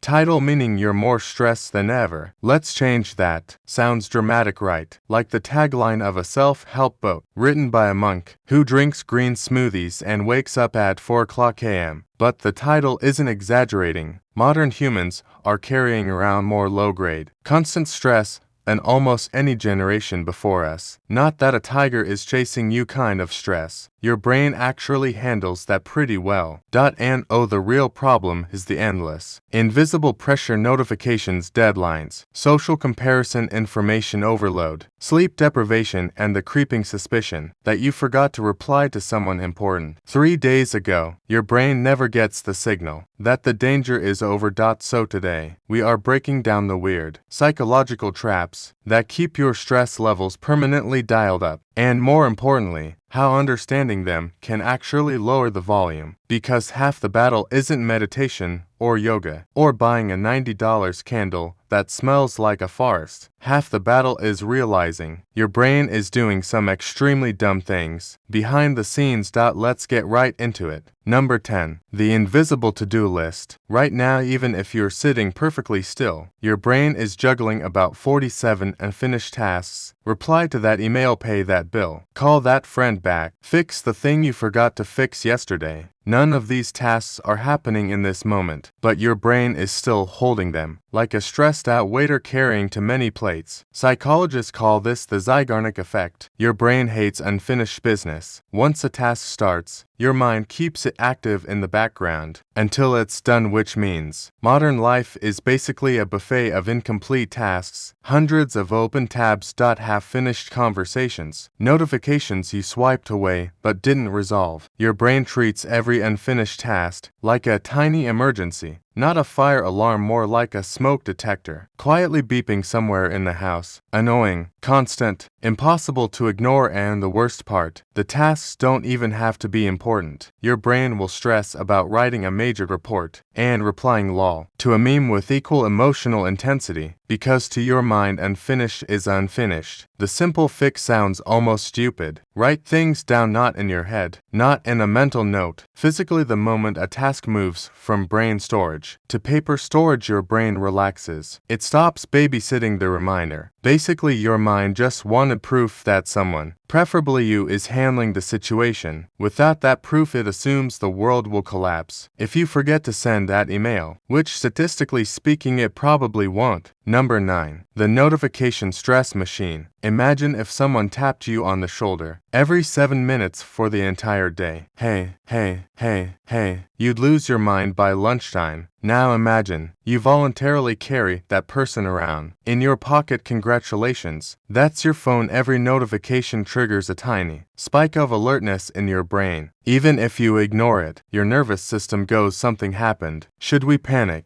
Title meaning you're more stressed than ever. Let's change that. Sounds dramatic, right? Like the tagline of a self-help book, written by a monk who drinks green smoothies and wakes up at 4 o'clock a.m. But the title isn't exaggerating. Modern humans are carrying around more low-grade, constant stress than almost any generation before us. Not that a tiger is chasing you kind of stress. Your brain actually handles that pretty well. And the real problem is the endless, invisible pressure notifications, deadlines, social comparison, information overload, sleep deprivation, and the creeping suspicion that you forgot to reply to someone important 3 days ago. Your brain never gets the signal that the danger is over. So today, we are breaking down the weird, psychological traps that keep your stress levels permanently dialed up, and more importantly, how understanding them can actually lower the volume. Because half the battle isn't meditation or yoga or buying a $90 candle that smells like a forest. Half the battle is realizing your brain is doing some extremely dumb things behind the scenes. Let's get right into it. Number 10. The invisible to-do list. Right now, even if you're sitting perfectly still, your brain is juggling about 47 unfinished tasks. Reply to that email, pay that bill, call that friend back, fix the thing you forgot to fix yesterday. None of these tasks are happening in this moment, but your brain is still holding them, like a stressed-out waiter carrying too many plates. Psychologists call this the Zeigarnik effect. Your brain hates unfinished business. Once a task starts, your mind keeps it active in the background until it's done, which means modern life is basically a buffet of incomplete tasks, hundreds of open tabs, half-finished conversations, notifications you swiped away but didn't resolve. Your brain treats every unfinished task like a tiny emergency, not a fire alarm, more like a smoke detector, quietly beeping somewhere in the house. Annoying, constant, impossible to ignore, and the worst part, the tasks don't even have to be important. Your brain will stress about writing a major report and replying lol to a meme with equal emotional intensity, because to your mind unfinished is unfinished. The simple fix sounds almost stupid. Write things down, not in your head, not in a mental note. Physically, the moment a task moves from brain storage to paper storage, your brain relaxes. It stops babysitting the reminder. Basically, your mind just wanted proof that someone, preferably you, is handling the situation. Without that proof, it assumes the world will collapse if you forget to send that email, which statistically speaking it probably won't. Number 9. The notification stress machine. Imagine if someone tapped you on the shoulder every 7 minutes for the entire day. Hey, hey, hey, hey. You'd lose your mind by lunchtime. Now imagine you voluntarily carry that person around in your pocket. Congratulations, that's your phone. Every notification triggers a tiny spike of alertness in your brain. Even if you ignore it, your nervous system goes, something happened. Should we panic?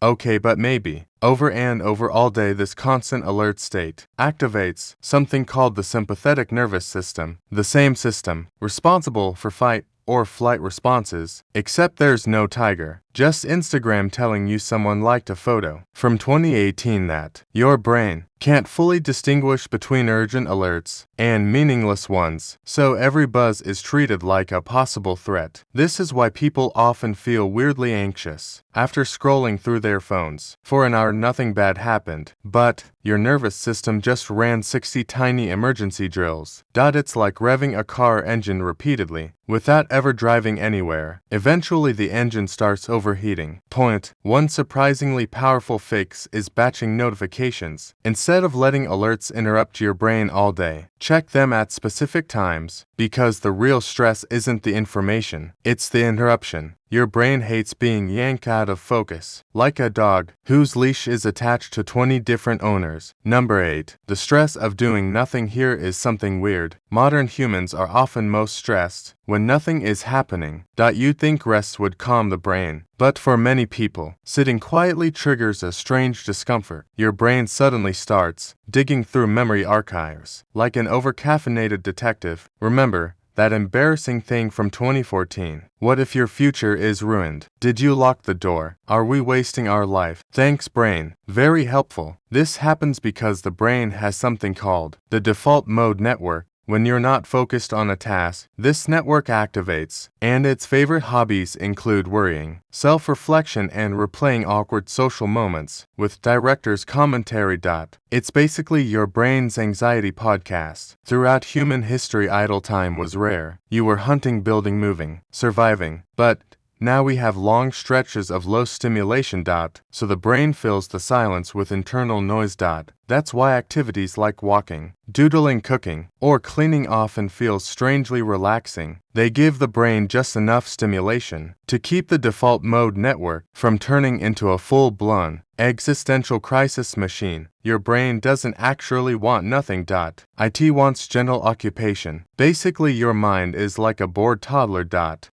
Okay, but maybe. Over and over all day, this constant alert state activates something called the sympathetic nervous system, the same system responsible for fight or flight responses, except there's no tiger, just Instagram telling you someone liked a photo from 2018. That your brain can't fully distinguish between urgent alerts and meaningless ones, so every buzz is treated like a possible threat. This is why people often feel weirdly anxious after scrolling through their phones for an hour. Nothing bad happened, but your nervous system just ran 60 tiny emergency drills. It's like revving a car engine repeatedly without ever driving anywhere. Eventually, the engine starts overheating. One surprisingly powerful fix is batching notifications. Instead of letting alerts interrupt your brain all day, check them at specific times, because the real stress isn't the information, it's the interruption. Your brain hates being yanked out of focus, like a dog whose leash is attached to 20 different owners. Number 8. The stress of doing nothing. Here is something weird. Modern humans are often most stressed when nothing is happening. You'd think rest would calm the brain, but for many people, sitting quietly triggers a strange discomfort. Your brain suddenly starts digging through memory archives, like an overcaffeinated detective. Remember that embarrassing thing from 2014? What if your future is ruined? Did you lock the door? Are we wasting our life? Thanks, brain. Very helpful. This happens because the brain has something called the default mode network, when you're not focused on a task, this network activates, and its favorite hobbies include worrying, self-reflection, and replaying awkward social moments with director's commentary. It's basically your brain's anxiety podcast. Throughout human history, idle time was rare. You were hunting, building, moving, surviving. But now we have long stretches of low stimulation. So the brain fills the silence with internal noise. That's why activities like walking, doodling, cooking, or cleaning often feel strangely relaxing. They give the brain just enough stimulation to keep the default mode network from turning into a full-blown existential crisis machine. Your brain doesn't actually want nothing. It wants gentle occupation. Basically, your mind is like a bored toddler.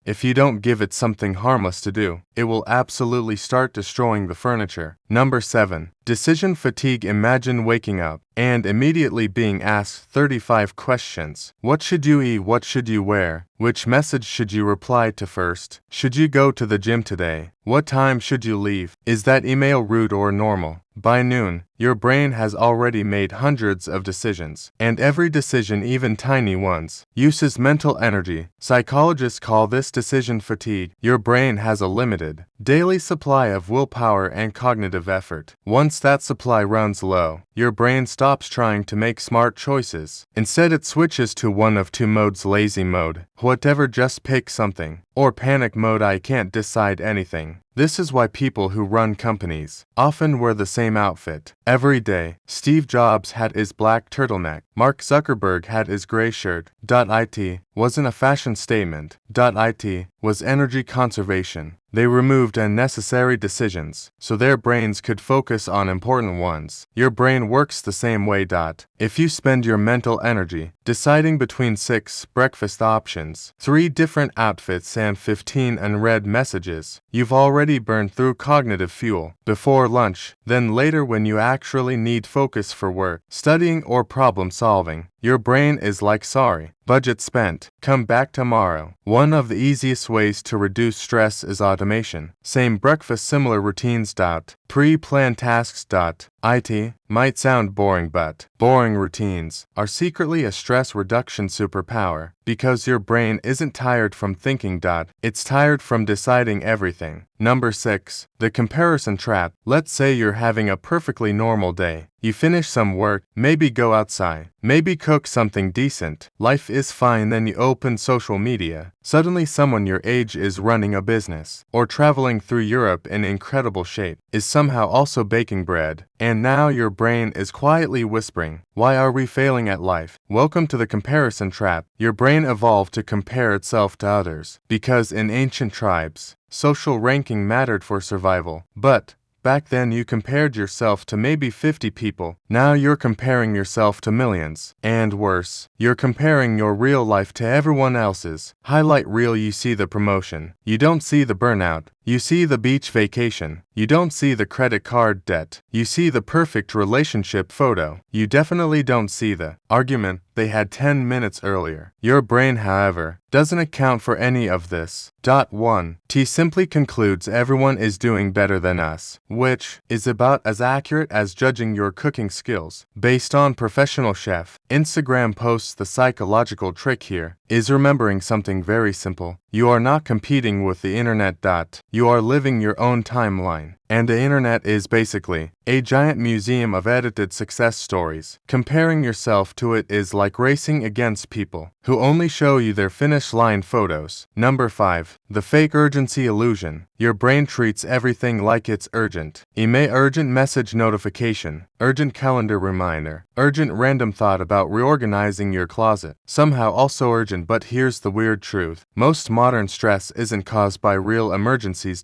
If you don't give it something harmless to do, it will absolutely start destroying the furniture. Number 7. Decision fatigue. Imagine waking up and immediately being asked 35 questions. What should you eat? What should you wear? Which message should you reply to first? Should you go to the gym today? What time should you leave? Is that email rude or normal? By noon, your brain has already made hundreds of decisions, and every decision, even tiny ones, uses mental energy. Psychologists call this decision fatigue. Your brain has a limited daily supply of willpower and cognitive effort. Once that supply runs low, your brain stops trying to make smart choices. Instead, it switches to one of two modes: lazy mode, whatever, just pick something, or panic mode, I can't decide anything. This is why people who run companies often wear the same outfit every day. Steve Jobs had his black turtleneck. Mark Zuckerberg had his gray shirt. It wasn't a fashion statement. It was energy conservation. They removed unnecessary decisions so their brains could focus on important ones. Your brain works the same way. If you spend your mental energy deciding between 6 breakfast options, 3 different outfits, and 15 unread messages, you've already burned through cognitive fuel before lunch. Then later, when you actually need focus for work, studying, or problem solving, your brain is like, sorry, budget spent, come back tomorrow. One of the easiest ways to reduce stress is automation. Same breakfast, similar routines. Pre-planned tasks. It might sound boring, but boring routines are secretly a stress reduction superpower, because your brain isn't tired from thinking. It's tired from deciding everything. Number 6. The comparison trap. Let's say you're having a perfectly normal day. You finish some work, maybe go outside, maybe cook something decent. Life is fine. Then you open social media. Suddenly someone your age is running a business, or traveling through Europe in incredible shape, is somehow also baking bread. And now your brain is quietly whispering, why are we failing at life? Welcome to the comparison trap. Your brain evolved to compare itself to others, because in ancient tribes, social ranking mattered for survival. But back then you compared yourself to maybe 50 people. Now you're comparing yourself to millions. And worse, you're comparing your real life to everyone else's highlight reel. You see the promotion. You don't see the burnout. You see the beach vacation. You don't see the credit card debt. You see the perfect relationship photo. You definitely don't see the argument they had 10 minutes earlier. Your brain, however, doesn't account for any of this. 1. T simply concludes everyone is doing better than us, which is about as accurate as judging your cooking skills based on professional chef. Instagram posts. The psychological trick here is remembering something very simple. You are not competing with the internet. You are living your own timeline. And the internet is basically a giant museum of edited success stories. Comparing yourself to it is like racing against people who only show you their finish line photos. Number 5. The fake urgency illusion. Your brain treats everything like it's urgent. Email, urgent message notification, urgent calendar reminder, urgent random thought about reorganizing your closet. Somehow also urgent. But here's the weird truth. Most modern stress isn't caused by real emergencies.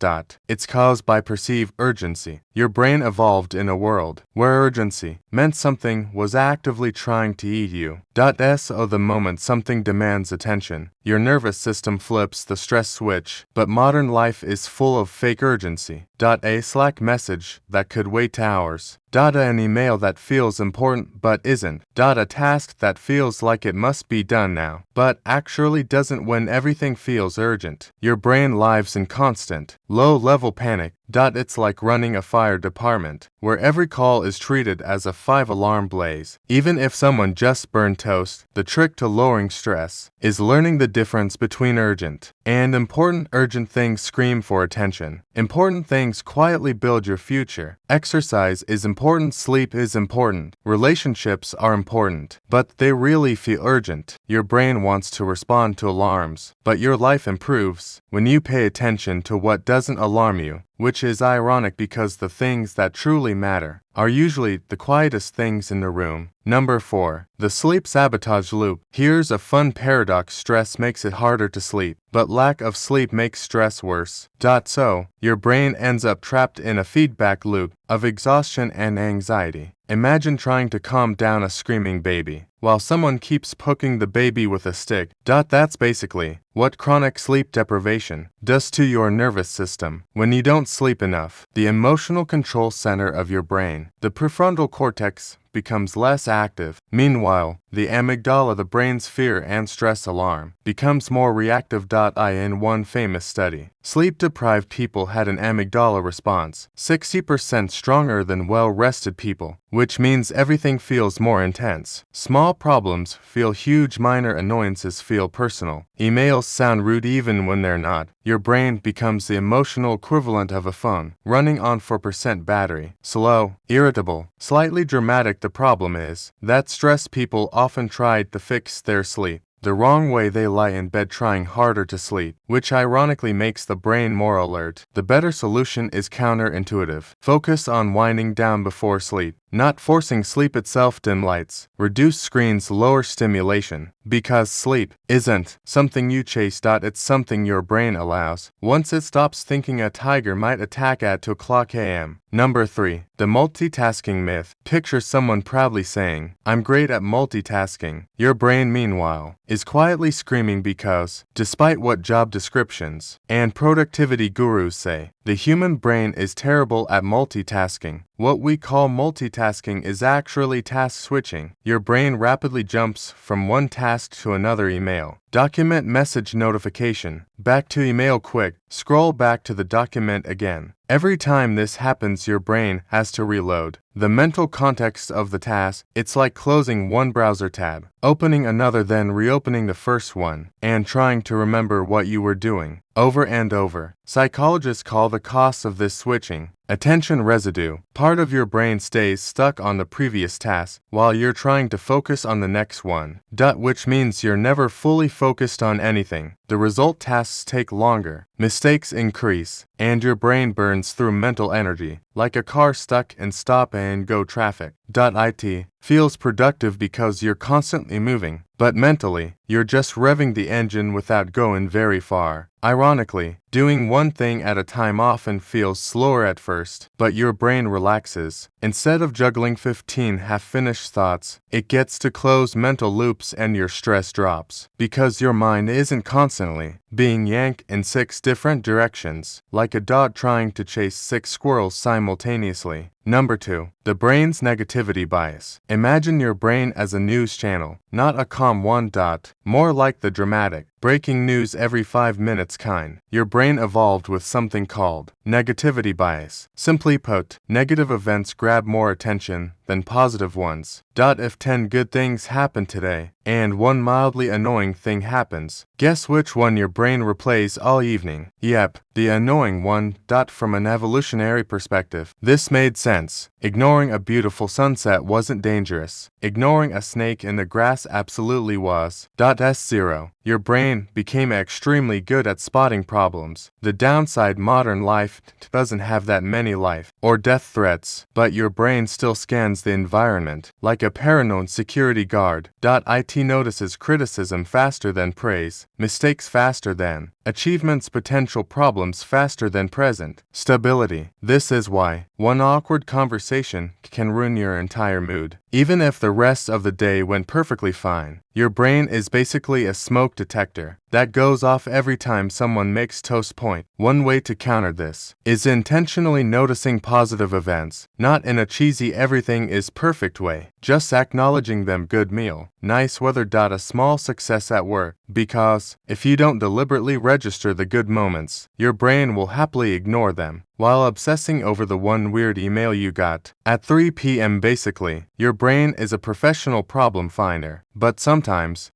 It's caused by perceived urgency. Your brain evolved in a world where urgency meant something was actively trying to eat you. So the moment something demands attention, your nervous system flips the stress switch. But modern life is full of fake urgency. A Slack message that could wait hours. An email that feels important but isn't. A task that feels like it must be done now, but actually doesn't when everything feels urgent. Your brain lives in constant, low-level panic. It's like running a fire fire department, where every call is treated as a 5-alarm blaze. Even if someone just burned toast, the trick to lowering stress is learning the difference between urgent and important. Urgent things scream for attention. Important things quietly build your future. Exercise is important, sleep is important, relationships are important, but they really feel urgent. Your brain wants to respond to alarms, but your life improves when you pay attention to what doesn't alarm you, which is ironic because the things that truly matter are usually the quietest things in the room. Number 4. The sleep sabotage loop. Here's a fun paradox: stress makes it harder to sleep, but lack of sleep makes stress worse. So, your brain ends up trapped in a feedback loop of exhaustion and anxiety. Imagine trying to calm down a screaming baby while someone keeps poking the baby with a stick. That's basically what chronic sleep deprivation does to your nervous system. When you don't sleep enough, the emotional control center of your brain, the prefrontal cortex, becomes less active. Meanwhile, the amygdala, the brain's fear and stress alarm, becomes more reactive. In one famous study, sleep-deprived people had an amygdala response 60% stronger than well-rested people, which means everything feels more intense. Small problems feel huge, minor annoyances feel personal. Emails sound rude even when they're not. Your brain becomes the emotional equivalent of a phone running on 4% battery. Slow, irritable, slightly dramatic. The problem is that stressed people often try to fix their sleep the wrong way. They lie in bed trying harder to sleep, which ironically makes the brain more alert. The better solution is counterintuitive. Focus on winding down before sleep, not forcing sleep itself. Dim lights, reduce screens, lower stimulation, because sleep isn't something you chase. It's something your brain allows. Once it stops thinking a tiger might attack at 2 a.m. Number 3. The multitasking myth. Picture someone proudly saying, "I'm great at multitasking." Your brain, meanwhile, is quietly screaming because, despite what job descriptions and productivity gurus say, the human brain is terrible at multitasking. What we call multitasking is actually task switching. Your brain rapidly jumps from one task to another: email, document, message, notification, back to email, quick, scroll back to the document again. Every time this happens, your brain has to reload the mental context of the task. It's like closing one browser tab, opening another, then reopening the first one, and trying to remember what you were doing over and over. Psychologists call the cost of this switching attention residue. Part of your brain stays stuck on the previous task while you're trying to focus on the next one, which means you're never fully focused on anything. The result: tasks take longer, mistakes increase, and your brain burns through mental energy like a car stuck in stop-and-go traffic. It feels productive because you're constantly moving, but mentally, you're just revving the engine without going very far. Ironically, doing one thing at a time often feels slower at first, but your brain relaxes. Instead of juggling 15 half-finished thoughts, it gets to close mental loops and your stress drops, because your mind isn't constantly being yanked in 6 different directions, like a dog trying to chase 6 squirrels simultaneously. Number 2. The brain's negativity bias. Imagine your brain as a news channel, not a calm one. More like the dramatic, breaking news every 5 minutes kind. Your brain evolved with something called negativity bias. Simply put, negative events grab more attention than positive ones. If 10 good things happen today, and one mildly annoying thing happens, guess which one your brain replays all evening? Yep, the annoying one. From an evolutionary perspective, this made sense. Ignoring a beautiful sunset wasn't dangerous. Ignoring a snake in the grass absolutely was. S0. Your brain became extremely good at spotting problems. The downside: modern life doesn't have that many life or death threats, but your brain still scans the environment like a paranoid security guard. It notices criticism faster than praise, mistakes faster than achievements, potential problems faster than present stability. This is why one awkward conversation can ruin your entire mood, even if the rest of the day went perfectly fine. Your brain is basically a smoke detector that goes off every time someone makes toast. Point. One way to counter this is intentionally noticing positive events, not in a cheesy everything is perfect way, just acknowledging them: good meal, nice weather. A small success at work. Because if you don't deliberately register the good moments, your brain will happily ignore them. while obsessing over the one weird email you got at 3 p.m. Basically, your brain is a professional problem finder, but sometimes